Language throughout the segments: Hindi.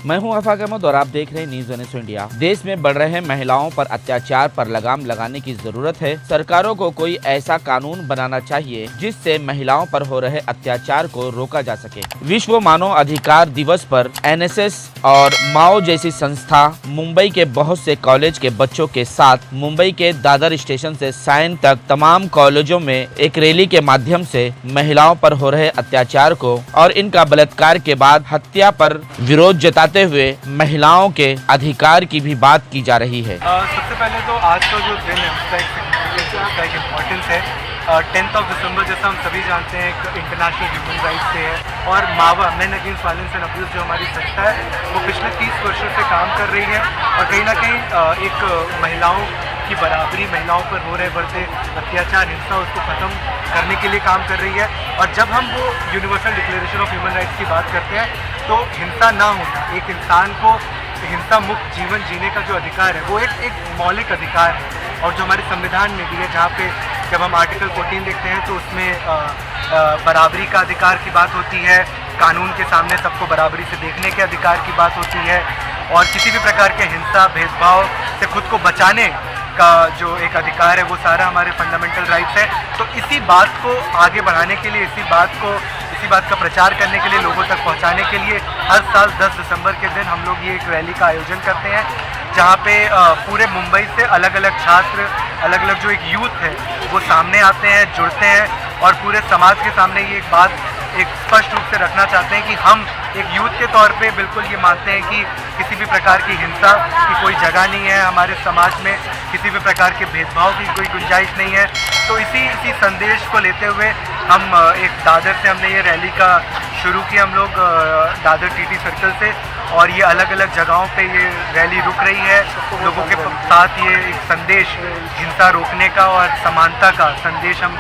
मैं हूं अफाक अहमद और आप देख रहे हैं न्यूज़ 19 इंडिया। देश में बढ़ रहे महिलाओं पर अत्याचार पर लगाम लगाने की जरूरत है। सरकारों को कोई ऐसा कानून बनाना चाहिए जिससे महिलाओं पर हो रहे अत्याचार को रोका जा सके। विश्व मानव अधिकार दिवस पर एनएसएस और माओ जैसी संस्था मुंबई के बहुत से कॉलेज के बच्चों के साथ मुंबई के दादर स्टेशन से साइन तक तमाम कॉलेजों में एक रैली के माध्यम से महिलाओं पर हो रहे अत्याचार को और इनका बलात्कार के बाद हत्या पर विरोध जताते हुए महिलाओं के अधिकार की भी बात की जा रही है। सबसे पहले तो आज का जो दिन है उसका एक इम्पोर्टेंस है। 10 दिसंबर जैसा हम सभी जानते हैं एक इंटरनेशनल ह्यूमन राइट्स डे है और मावा main against violence and abuse जो हमारी संस्था है वो पिछले 30 वर्षों से काम कर रही है और कहीं ना कहीं एक महिलाओं की बराबरी, महिलाओं पर हो रहे बढ़ते अत्याचार, हिंसा, उसको ख़त्म करने के लिए काम कर रही है। और जब हम वो universal declaration of human rights की बात करते हैं तो हिंसा ना होना, एक इंसान को हिंसा मुक्त जीवन जीने का जो अधिकार है वो एक मौलिक अधिकार है और जो हमारे संविधान में भी है, जहाँ पे जब हम आर्टिकल 14 देखते हैं तो उसमें बराबरी का अधिकार की बात होती है, कानून के सामने सबको बराबरी से देखने के अधिकार की बात होती है और किसी भी प्रकार के हिंसा, भेदभाव से खुद को बचाने का जो एक अधिकार है वो सारा हमारे फंडामेंटल राइट्स है। तो इसी बात को आगे बढ़ाने के लिए, इसी बात का प्रचार करने के लिए, लोगों तक पहुंचाने के लिए हर साल 10 दिसंबर के दिन हम लोग ये एक रैली का आयोजन करते हैं जहाँ पे पूरे मुंबई से अलग अलग छात्र, अलग अलग जो एक यूथ है वो सामने आते हैं, जुड़ते हैं और पूरे समाज के सामने ये एक बात एक स्पष्ट रूप से रखना चाहते हैं कि हम एक यूथ के तौर पे बिल्कुल ये मानते हैं कि किसी भी प्रकार की हिंसा की कोई जगह नहीं है हमारे समाज में, किसी भी प्रकार के भेदभाव की कोई गुंजाइश नहीं है। तो इसी संदेश को लेते हुए हम एक दादर से हमने ये रैली का शुरू किया, हम लोग दादर टीटी सर्कल से, और ये अलग अलग जगहों पे ये रैली रुक रही है। लोगों के साथ ये एक संदेश हिंसा रोकने का और समानता का संदेश हम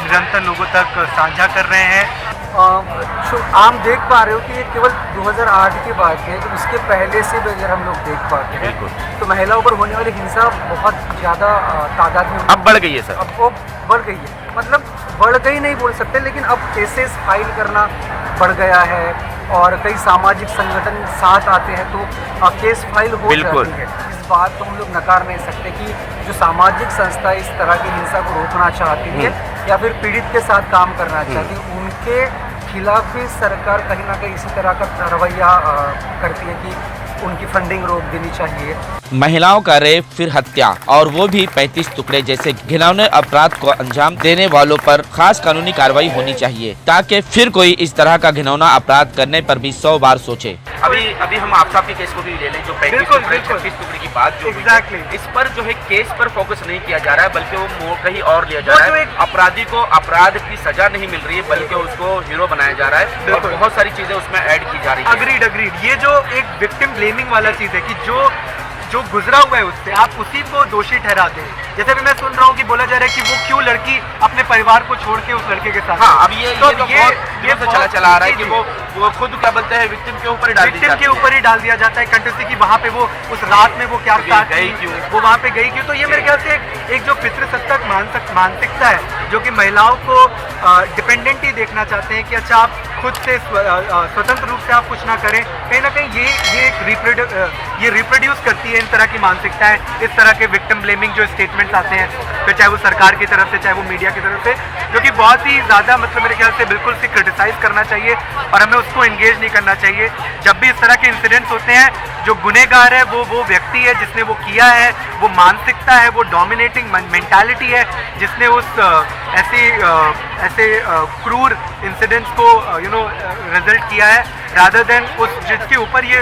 निरंतर लोगों तक साझा कर रहे हैं। आप देख पा रहे हो कि ये केवल 2008 की बात है, तो उसके पहले से भी अगर हम लोग देख पाते हैं तो महिलाओं पर होने वाली हिंसा बहुत ज़्यादा तादाद में अब बढ़ गई है सर। अब वो बढ़ गई है, मतलब बढ़ गई नहीं बोल सकते, लेकिन अब केसेस फाइल करना बढ़ गया है और कई सामाजिक संगठन साथ आते हैं तो केस फाइल हो जाती है। इस बात को हम लोग नकार नहीं सकते कि जो सामाजिक संस्था इस तरह की हिंसा को रोकना चाहती है या फिर पीड़ित के साथ काम करना चाहती है, उनके खिलाफ भी सरकार कहीं ना कहीं इसी तरह का रवैया करती है कि उनकी फंडिंग रोक देनी चाहिए। महिलाओं का रेप फिर हत्या और वो भी 35 टुकड़े जैसे घिनौने अपराध को अंजाम देने वालों पर खास कानूनी कार्रवाई होनी चाहिए ताकि फिर कोई इस तरह का घिनौना अपराध करने पर भी 100 बार सोचे। अभी हम आप के केस को भी ले लें जो 35 टुकड़े की बात जो इस पर जो है केस पर फोकस नहीं किया जा रहा है बल्कि वो कहीं और लिया जा रहा है। अपराधी को अपराध की सजा नहीं मिल रही है बल्कि उसको हीरो बनाया जा रहा है और बहुत सारी चीजें उसमें ऐड की जा रही है। अग्रीड ये जो एक विक्टिम ब्लेमिंग वाला चीज है कि जो गुजरा हुआ है उससे आप उसी को दोषी ठहरा दें। जैसे भी मैं सुन रहा हूँ कि बोला जा रहा है कि वो क्यों लड़की अपने परिवार को छोड़ के उस लड़के के साथ। हाँ, अब ये बहुत चला आ रहा है कि वो खुद क्या बोलते हैं विक्टिम के ऊपर ही डाल दिया जाता है कंटेस्टी की वहाँ पे वो उस रात में वो क्या गई क्यों, वो वहाँ पे गई क्यों। तो ये मेरे ख्याल से एक जो पितृसत्तक मानसिकता है जो कि महिलाओं को डिपेंडेंट ही देखना चाहते हैं कि अच्छा आप खुद से स्वतंत्र रूप से आप कुछ ना करें, कहीं ना कहीं ये रिप्रोड्यूस करती है इन तरह की मानसिकता है, इस तरह के विक्टिम ब्लेमिंग जो स्टेटमेंट्स आते हैं, फिर चाहे वो सरकार की तरफ से चाहे वो मीडिया की तरफ से, जो कि बहुत ही ज़्यादा मतलब मेरे ख्याल से बिल्कुल से क्रिटिसाइज करना चाहिए और हमें उसको एंगेज नहीं करना चाहिए। जब भी इस तरह के इंसिडेंट्स होते हैं जो गुनहगार है वो व्यक्ति है जिसने वो किया है, वो मानसिकता है, वो डोमिनेटिंग मेंटालिटी है जिसने उस ऐसे क्रूर इंसिडेंट्स को रिजल्ट किया है रादर देन उस जिसके ऊपर ये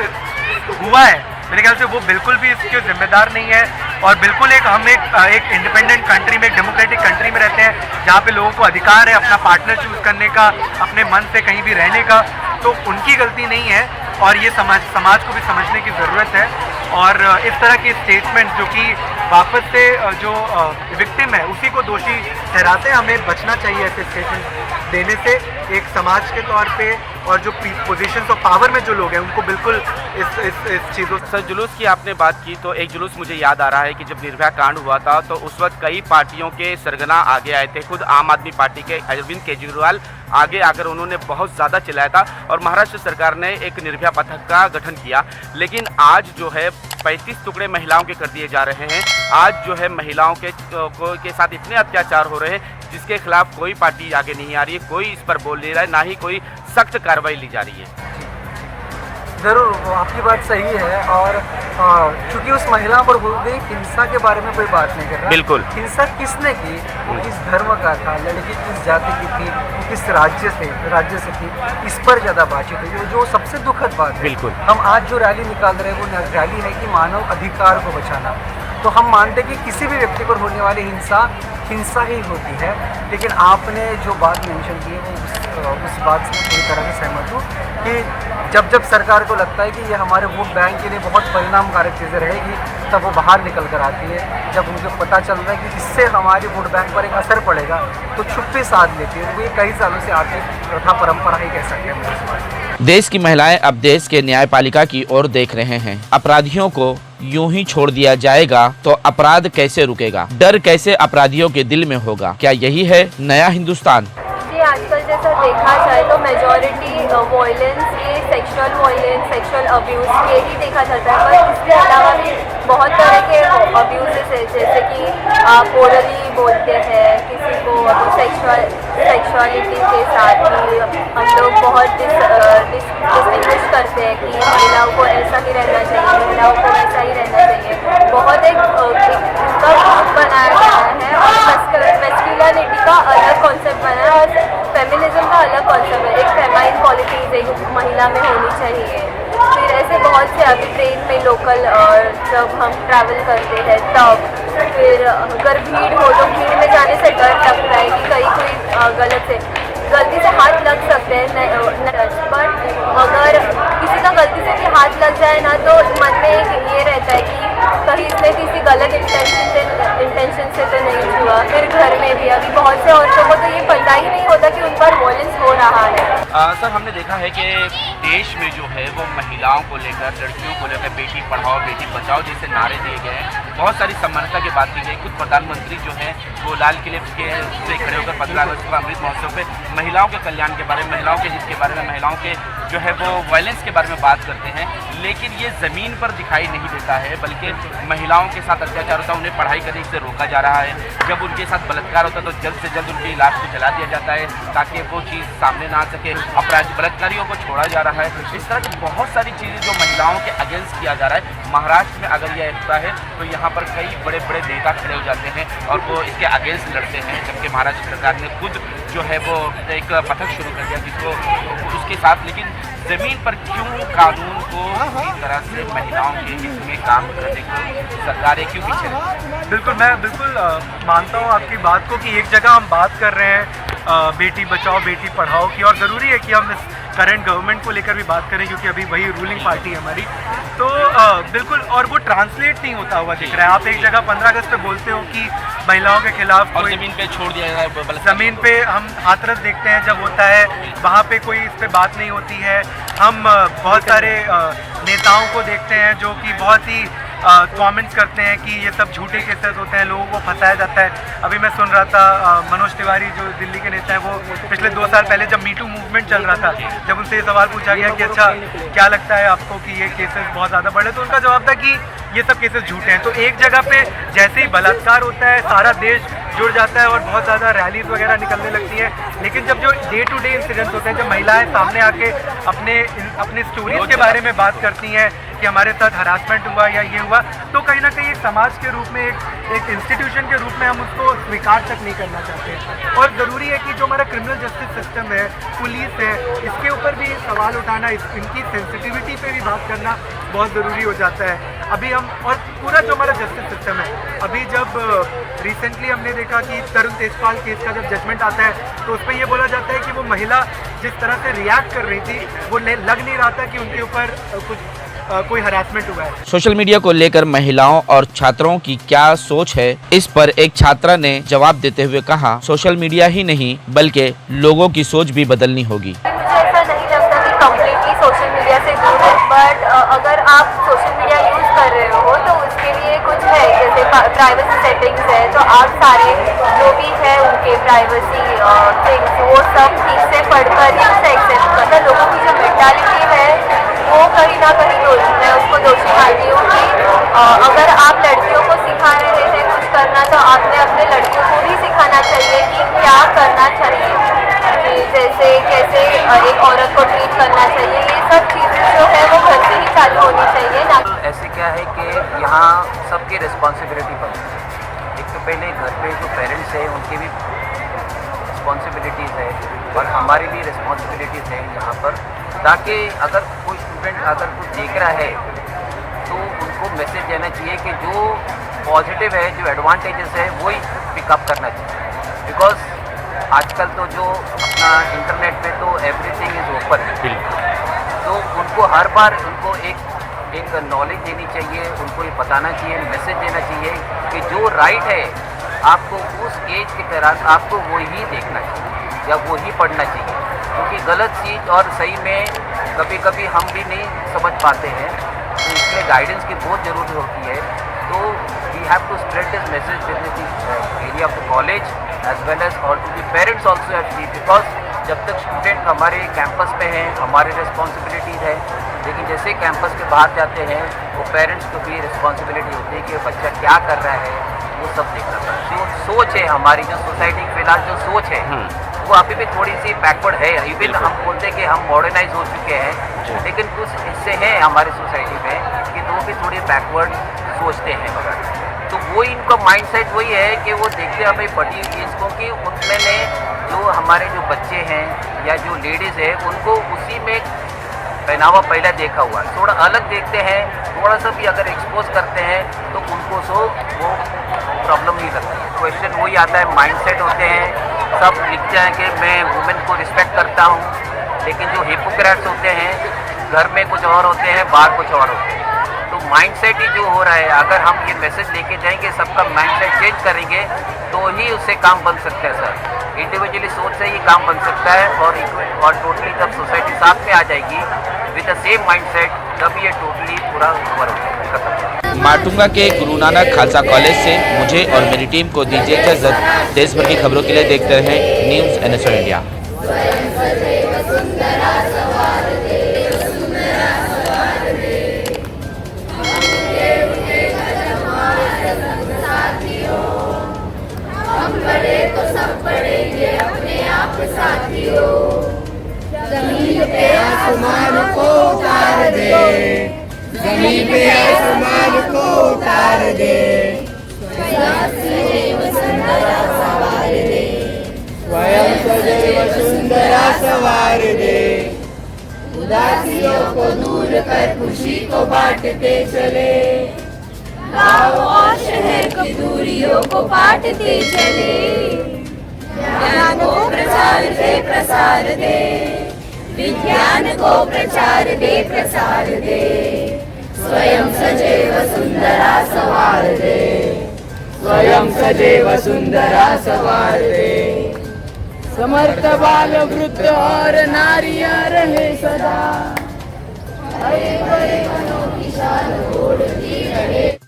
हुआ है। मेरे ख्याल से वो बिल्कुल भी इसके जिम्मेदार नहीं है और बिल्कुल हम एक इंडिपेंडेंट कंट्री में, एक डेमोक्रेटिक कंट्री में रहते हैं जहाँ पे लोगों को अधिकार है अपना पार्टनर चूज करने का, अपने मन से कहीं भी रहने का। तो उनकी गलती नहीं है और ये समाज को भी समझने की ज़रूरत है और इस तरह के स्टेटमेंट जो कि वापस से जो विक्टिम है उसी को दोषी ठहराते हैं, हमें बचना चाहिए ऐसे स्टेटमेंट देने से। एक समाज के तौर पे और जो पोजीशंस ऑफ पावर में जो लोग हैं उनको बिल्कुल इस चीज़ों सर, जुलूस की आपने बात की तो एक जुलूस मुझे याद आ रहा है कि जब निर्भया कांड हुआ था तो उस वक्त कई पार्टियों के सरगना आगे आए थे। खुद आम आदमी पार्टी के अरविंद केजरीवाल आगे आकर उन्होंने बहुत ज़्यादा चिल्लाया था और महाराष्ट्र सरकार ने एक निर्भया पथक का गठन किया। लेकिन आज जो है 35 टुकड़े महिलाओं के कर दिए जा रहे हैं। आज जो है महिलाओं के साथ इतने अत्याचार हो रहे हैं जिसके खिलाफ कोई पार्टी आगे नहीं आ रही है, कोई इस पर बोल नहीं रहा है, ना ही कोई सख्त कार्रवाई ली जा रही है। ज़रूर आपकी बात सही है और चूंकि उस महिला पर हो गई हिंसा के बारे में कोई बात नहीं कर रहा। बिल्कुल। हिंसा किसने की, वो किस धर्म का था, लड़की किस जाति की थी, वो किस राज्य से थी, इस पर ज़्यादा बातचीत हुई, जो सबसे दुखद बात है। बिल्कुल। हम आज जो रैली निकाल रहे हैं वो रैली है कि मानव अधिकार को बचाना। तो हम मानते हैं कि किसी भी व्यक्ति पर होने वाली हिंसा ही होती है। लेकिन आपने जो बात मेंशन की है वो उस बात से मैं पूरी तरह से सहमत हूँ कि जब सरकार को लगता है कि ये हमारे वोट बैंक के लिए बहुत परिणामकारक चीज़ें रहेगी तब वो बाहर निकल कर आती है। जब उनको पता चल रहा है कि इससे हमारे वोट बैंक पर एक असर पड़ेगा तो चुप्पी साध लेती है। वो ये कई सालों से आती प्रथा परंपरा ही कह सकते हैं इस बात। देश की महिलाएं अब देश के न्यायपालिका की ओर देख रहे हैं। अपराधियों को यूं ही छोड़ दिया जाएगा तो अपराध कैसे रुकेगा, डर कैसे अपराधियों के दिल में होगा? क्या यही है नया हिंदुस्तान? जी, आजकल जैसा देखा जाए तो मेजॉरिटी वॉयलेंस, ये सेक्सुअल वॉयलेंस, सेक्सुअल अब्यूज़ ये ही देखा जाता है। पर इसके अलावा भी बहुत तरह के अब्यूज़ है, जैसे कि आप ओरली बोलते हैं किसी को, सेक्सुअलिटी के साथ ही हम लोग बहुत डिस्टिंग्विश करते हैं कि महिलाओं को ऐसा ही रहना चाहिए, महिलाओं को वैसा ही रहना चाहिए। बहुत एक बनाया गया है और मैस्कुलिनिटी का अलग कॉन्सेप्ट बना है और फेमिनिज्म का अलग कॉन्सेप्ट है। एक फेमाइन क्वालिटीज़ एक महिला में होनी चाहिए। फिर ऐसे बहुत से अभी ट्रेन में लोकल जब हम ट्रैवल करते हैं तब फिर अगर भीड़ हो तो भीड़ में जाने से डर लगता है कि कहीं कोई गलती से हाथ लग सकते हैं। बट अगर किसी का गलती से भी हाथ लग जाए ना तो मन में एक ये रहता है कि कहीं इसने किसी गलत इंटेंशन से तो नहीं हुआ। फिर घर में भी अभी बहुत से औरतों को तो ये पता ही नहीं होता कि उन पर वॉयलेंस हो रहा है। सर, हमने देखा है कि देश में जो है वो महिलाओं को लेकर, लड़कियों को लेकर बेटी पढ़ाओ बेटी बचाओ जैसे नारे दिए गए हैं। बहुत सारी सम्मानता की बात की गई। खुद प्रधानमंत्री जो है वो लाल किले से खड़े होकर 15 अगस्त को अमृत महोत्सव पे महिलाओं के कल्याण के बारे में, महिलाओं के हित के बारे में, महिलाओं के जो है वो वायलेंस के बारे में बात करते हैं। लेकिन ये ज़मीन पर दिखाई नहीं देता है, बल्कि महिलाओं के साथ अत्याचार होता है, उन्हें पढ़ाई करने से रोका जा रहा है। जब उनके साथ बलात्कार होता है तो जल्द से जल्द उनकी लाश को जला दिया जाता है ताकि वो चीज़ सामने ना आ सके। अपराधी बलात्कारियों को छोड़ा जा रहा है। इस तरह की बहुत सारी चीज़ें जो महिलाओं के अगेंस्ट किया जा रहा है। महाराष्ट्र में अगर यह होता है तो यहाँ पर कई बड़े बड़े नेता खड़े हो जाते हैं और वो इसके अगेंस्ट लड़ते हैं, जबकि महाराष्ट्र सरकार ने खुद जो है वो एक पथक शुरू कर दिया जिसको उसके साथ। लेकिन ज़मीन पर क्यों कानून को इस तरह से महिलाओं के हित में काम करने को सरकारें क्यों पीछे रहती? बिल्कुल, मैं बिल्कुल मानता हूँ आपकी बात को कि एक जगह हम बात कर रहे हैं बेटी बचाओ बेटी पढ़ाओ की, और ज़रूरी है कि हम इस करंट गवर्नमेंट को लेकर भी बात करें क्योंकि अभी वही रूलिंग पार्टी है हमारी। तो बिल्कुल, और वो ट्रांसलेट नहीं होता हुआ दिख रहा है। आप एक जगह 15 अगस्त पे बोलते हो कि महिलाओं के खिलाफ और ज़मीन पे छोड़ दिया जाए, ज़मीन पे हम हाथरस देखते हैं जब होता है वहाँ पे कोई इस पर बात नहीं होती है। हम बहुत सारे नेताओं को देखते हैं जो कि बहुत ही कमेंट्स करते हैं कि ये सब झूठे केसेस होते हैं, लोगों को फंसाया जाता है। अभी मैं सुन रहा था मनोज तिवारी जो दिल्ली के नेता हैं, वो पिछले 2 साल पहले जब मीटू मूवमेंट चल रहा था, जब उनसे ये सवाल पूछा गया कि अच्छा क्या लगता है आपको कि ये केसेस बहुत ज़्यादा बढ़े, तो उनका जवाब था कि ये सब केसेस झूठे हैं। तो एक जगह पे जैसे ही बलात्कार होता है सारा देश जुड़ जाता है और बहुत ज़्यादा रैलीज वगैरह निकलने लगती हैं। लेकिन जब जो डे टू डे इंसिडेंट्स होते हैं, जब महिलाएं सामने आके अपने स्टोरीज के बारे में बात करती हैं कि हमारे साथ हरासमेंट हुआ या ये हुआ, तो कहीं ना कहीं एक समाज के रूप में, एक इंस्टीट्यूशन के रूप में हम उसको स्वीकार तक नहीं करना चाहते। और ज़रूरी है कि जो हमारा क्रिमिनल जस्टिस सिस्टम है, पुलिस है, इसके ऊपर भी सवाल उठाना, इनकी सेंसिटिविटी पे भी बात करना बहुत ज़रूरी हो जाता है। अभी हम, और पूरा जो हमारा जस्टिस सिस्टम है, अभी जब रिसेंटली हमने देखा कि तरुण तेजपाल केस का जब जजमेंट आता है तो उस पर यह बोला जाता है कि वो महिला जिस तरह से रिएक्ट कर रही थी वो लग नहीं रहा था कि उनके ऊपर कोई हरासमेंट हुआ है। सोशल मीडिया को लेकर महिलाओं और छात्रों की क्या सोच है, इस पर एक छात्रा ने जवाब देते हुए कहा, सोशल मीडिया ही नहीं बल्कि लोगों की सोच भी बदलनी होगी। मुझे ऐसा नहीं लगता प्राइवेसी सेटिंग्स है, तो आप सारे जो भी है उनके प्राइवेसी थिंग्स वो सब ठीक से पढ़कर ही उसे एक्सेप्ट करना। लोगों की जो मेंटालिटी है वो कहीं ना कहीं मैं उसको दोषी मानती हूँ कि अगर आप लड़कियों को सिखा रहे हैं कुछ करना, तो आपने अपने लड़कियों को भी सिखाना चाहिए कि क्या करना चाहिए, कि जैसे कैसे एक औरत को ट्रीट करना चाहिए। ये सब चीज़ें जो है वो घर से ही चालू होनी चाहिए ना। ऐसे क्या है कि यहाँ सबकी रिस्पॉन्सिबिलिटी बनती है। एक तो पहले घर पे जो पेरेंट्स हैं उनकी भी रिस्पॉन्सिबिलिटीज़ है और हमारी भी रिस्पॉन्सिबिलिटीज़ है यहाँ पर, ताकि अगर कोई स्टूडेंट अगर कुछ देख रहा है तो उनको मैसेज देना चाहिए कि जो पॉजिटिव है, जो एडवांटेजेस है वही पिकअप करना चाहिए। बिकॉज आजकल तो जो अपना इंटरनेट पे तो एवरीथिंग इज़ ओपन, तो उनको हर बार उनको एक नॉलेज देनी चाहिए, उनको ये बताना चाहिए, मैसेज देना चाहिए कि जो राइट है आपको उस एज के दौरान आपको वही देखना चाहिए या वही पढ़ना चाहिए, क्योंकि गलत चीज़ और सही में कभी कभी हम भी नहीं समझ पाते हैं, तो इसलिए गाइडेंस की बहुत ज़रूरत होती है। तो we have to spread this message with the area of the college as well as और to the parents also have see, because जब तक स्टूडेंट हमारे कैंपस पे हैं हमारी रिस्पॉन्सिबिलिटीज़ है, लेकिन जैसे कैंपस के बाहर जाते हैं वो पेरेंट्स को भी रिस्पॉन्सिबिलिटी होती है कि बच्चा क्या कर रहा है वो सब देखना पड़ता है। जो सोच है हमारी, जो सोसाइटी की फिलहाल जो सोच है वो अभी भी थोड़ी सी बैकवर्ड है। इवन हम बोलते हैं कि हम मॉडर्नाइज हो चुके हैं, लेकिन कुछ हिस्से हैं हमारी सोसाइटी में कि वो भी थोड़ी बैकवर्ड सोचते हैं। मगर तो वही इनका माइंडसेट वही है कि वो देखते हैं हमें बड़ी एज को कि उनमें जो हमारे जो बच्चे हैं या जो लेडीज़ है उनको उसी में पहनावा पहले देखा हुआ, थोड़ा अलग देखते हैं, थोड़ा सा भी अगर एक्सपोज करते हैं तो उनको वो प्रॉब्लम नहीं लगती है। क्वेश्चन वही आता है, माइंडसेट होते हैं, सब लिखते हैं कि मैं वुमेन को रिस्पेक्ट करता हूँ, लेकिन जो हिपोक्रेट्स होते हैं घर में कुछ और होते हैं, बाहर कुछ और होते हैं। तो माइंडसेट ही जो हो रहा है, अगर हम ये मैसेज लेके जाएंगे, सबका माइंडसेट चेंज करेंगे तो ही उससे काम बन सकता है सर। इंडिविजुअली सोच से ही काम बन सकता है और टोटली जब सोसाइटी साथ में आ जाएगी विद द सेम माइंडसेट, तब ये टोटली पूरा कवर हो जाएगा, खत्म। माटुंगा के गुरु नानक खालसा कॉलेज से मुझे और मेरी टीम को दीजिए इजाजत। देश भर की खबरों के लिए देखते रहें न्यूज़ NSR इंडिया। जमीन पे आसमान को उतार दे, जमीन पे आसमान को उतार दे, स्वयं सदैव सुंदरा सवार दे, उदासियों को दूर कर खुशी को बांटते चले, गाँव और शहर की दूरियों को बांटते चले, ज्ञान को प्रचार दे, विज्ञान को प्रचार दे, स्वयं सदैव सुंदरा सवार दे, स्वयं सदैव सुंदरा सवार दे, समर्थ बाल वृद्ध और नारियां रहे सदा, बड़े बड़े मनों की शान ओढ़ती रहे।